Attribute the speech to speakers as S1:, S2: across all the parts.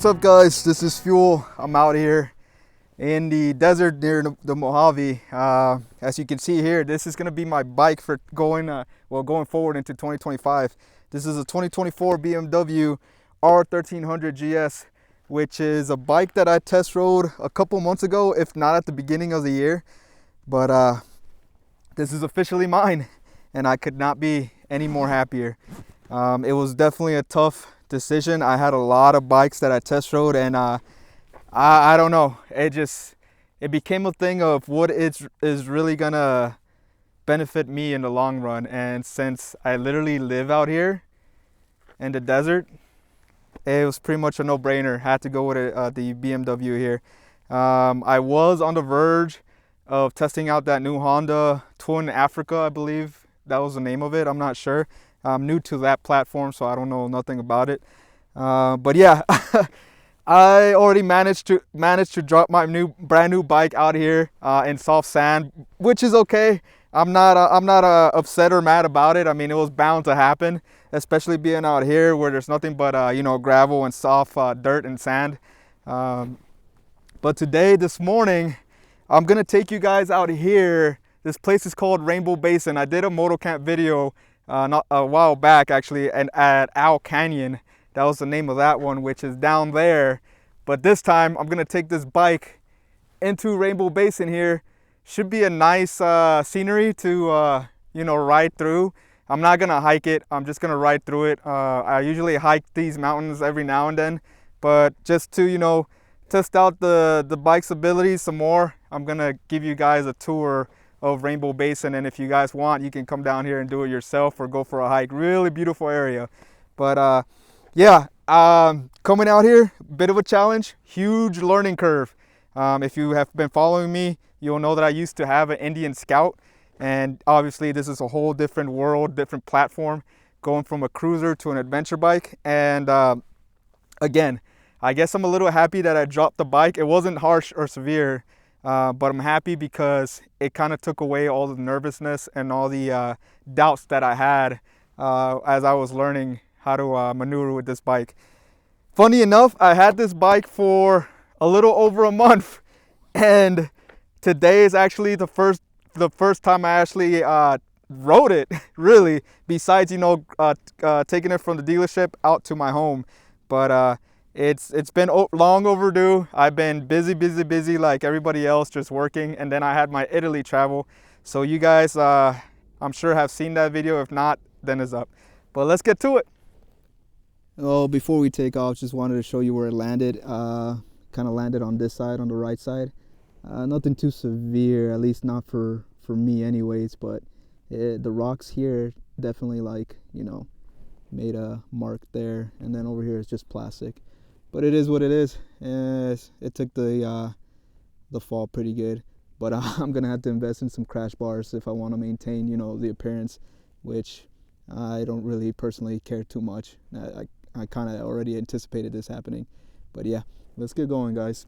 S1: up, guys? This is Fuel. I'm out here in the desert near the Mojave. As you can see here, this is going to be my bike for going forward into 2025. This is a 2024 BMW R1300GS, which is a bike that I test rode a couple months ago, if not at the beginning of the year. But this is officially mine, and I could not be any more happier. It was definitely a tough decision. I had a lot of bikes that I test rode, and I don't know, it became a thing of what is really gonna benefit me in the long run. And since I literally live out here in the desert, it was pretty much a no-brainer. Had to go with the BMW here. I was on the verge of testing out that new Honda Twin Africa, I believe that was the name of it. I'm not sure. I'm new to that platform, so I don't know nothing about it. But yeah, I already managed to drop my brand new bike out here in soft sand, which is okay. I'm not upset or mad about it. I mean, it was bound to happen, especially being out here where there's nothing but gravel and soft dirt and sand. But this morning, I'm gonna take you guys out here. This place is called Rainbow Basin. I did a moto camp video not a while back, actually, and at Owl Canyon. That was the name of that one, which is down there. But this time I'm gonna take this bike into Rainbow Basin here. Should be a nice scenery to ride through. I'm not gonna hike it, I'm just gonna ride through it. I usually hike these mountains every now and then, but just to test out the bike's abilities some more, I'm gonna give you guys a tour of Rainbow Basin, and if you guys want, you can come down here and do it yourself or go for a hike. Really beautiful area. But yeah, coming out here, bit of a challenge, huge learning curve. If you have been following me, you'll know that I used to have an Indian Scout, and obviously this is a whole different world, different platform, going from a cruiser to an adventure bike. And again, I guess I'm a little happy that I dropped the bike. It wasn't harsh or severe, but I'm happy because it kind of took away all the nervousness and all the doubts that I had as I was learning how to maneuver with this bike. Funny enough, I had this bike for a little over a month, and today is actually the first time I actually rode it, really, besides taking it from the dealership out to my home. But it's been long overdue. I've been busy like everybody else, just working, and then I had my Italy travel. So you guys, I'm sure, have seen that video. If not, then it's up. But let's get to it. Oh, before we take off, just wanted to show you where it landed. Kind of landed on this side, on the right side. Nothing too severe, at least not for me anyways, but the rocks here definitely made a mark there, and then over here is just plastic. But it is what it is. It took the fall pretty good, but I'm gonna have to invest in some crash bars if I want to maintain the appearance, which I don't really personally care too much. I kind of already anticipated this happening. But yeah, let's get going, guys.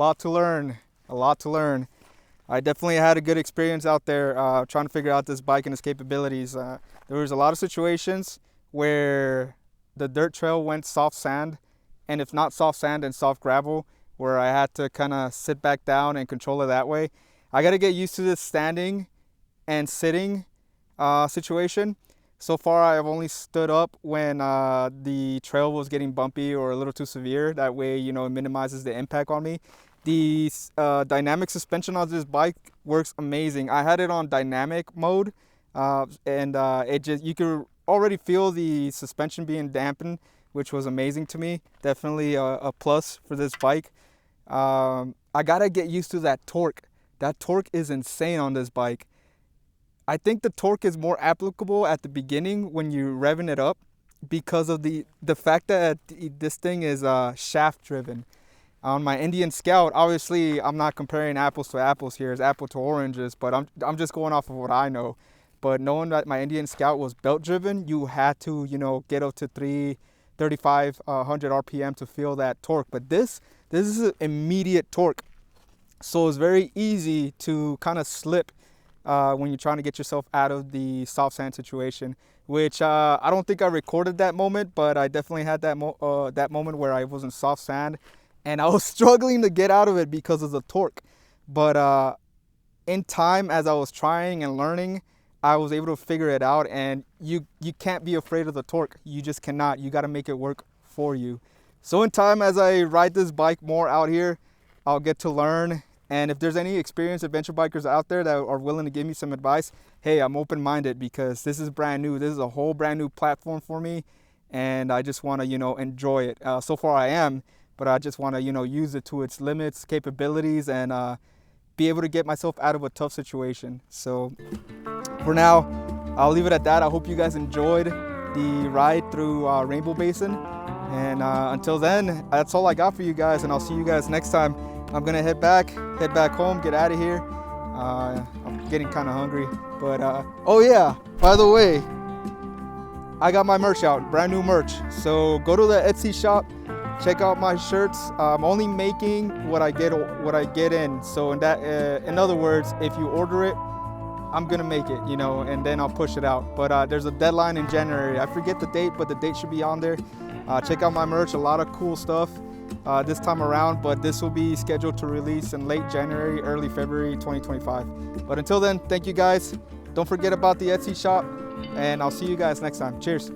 S1: lot to learn, a lot to learn. I definitely had a good experience out there trying to figure out this bike and its capabilities. There was a lot of situations where the dirt trail went soft sand, and if not soft sand, then soft gravel, where I had to kind of sit back down and control it that way. I got to get used to this standing and sitting situation. So far, I've only stood up when the trail was getting bumpy or a little too severe. That way, you know, it minimizes the impact on me. The dynamic suspension on this bike works amazing. I had it on dynamic mode, and it just, you could already feel the suspension being dampened, which was amazing to me. Definitely a plus for this bike. I gotta get used to that torque. That torque is insane on this bike. I think the torque is more applicable at the beginning when you're revving it up, because of the fact that this thing is shaft driven. On my Indian Scout, obviously I'm not comparing apples to apples here, it's apple to oranges, but I'm just going off of what I know. But knowing that my Indian Scout was belt driven, you had to, you know, get up to 3,500 RPM to feel that torque. But this is an immediate torque, so it's very easy to kind of slip when you're trying to get yourself out of the soft sand situation, which I don't think I recorded that moment, but I definitely had that moment where I was in soft sand and I was struggling to get out of it because of the torque. But in time, as I was trying and learning, I was able to figure it out. And you can't be afraid of the torque. You just cannot. You got to make it work for you. So in time, as I ride this bike more out here, I'll get to learn. And if there's any experienced adventure bikers out there that are willing to give me some advice, hey, I'm open-minded, because this is brand new. This is a whole brand new platform for me, and I just want to, you know, enjoy it. So far I am, but I just want to, you know, use it to its limits, capabilities, and be able to get myself out of a tough situation. So for now, I'll leave it at that. I hope you guys enjoyed the ride through Rainbow Basin. And until then, that's all I got for you guys, and I'll see you guys next time. I'm gonna head back home, get out of here. I'm getting kind of hungry, but oh yeah, by the way, I got my merch out, brand new merch. So go to the Etsy shop, check out my shirts. I'm only making what I get in. So in other words, if you order it, I'm gonna make it, you know, and then I'll push it out. But there's a deadline in January. I forget the date, but the date should be on there. Check out my merch, a lot of cool stuff this time around, but this will be scheduled to release in late January, early February 2025. But until then, thank you guys. Don't forget about the Etsy shop, and I'll see you guys next time. Cheers.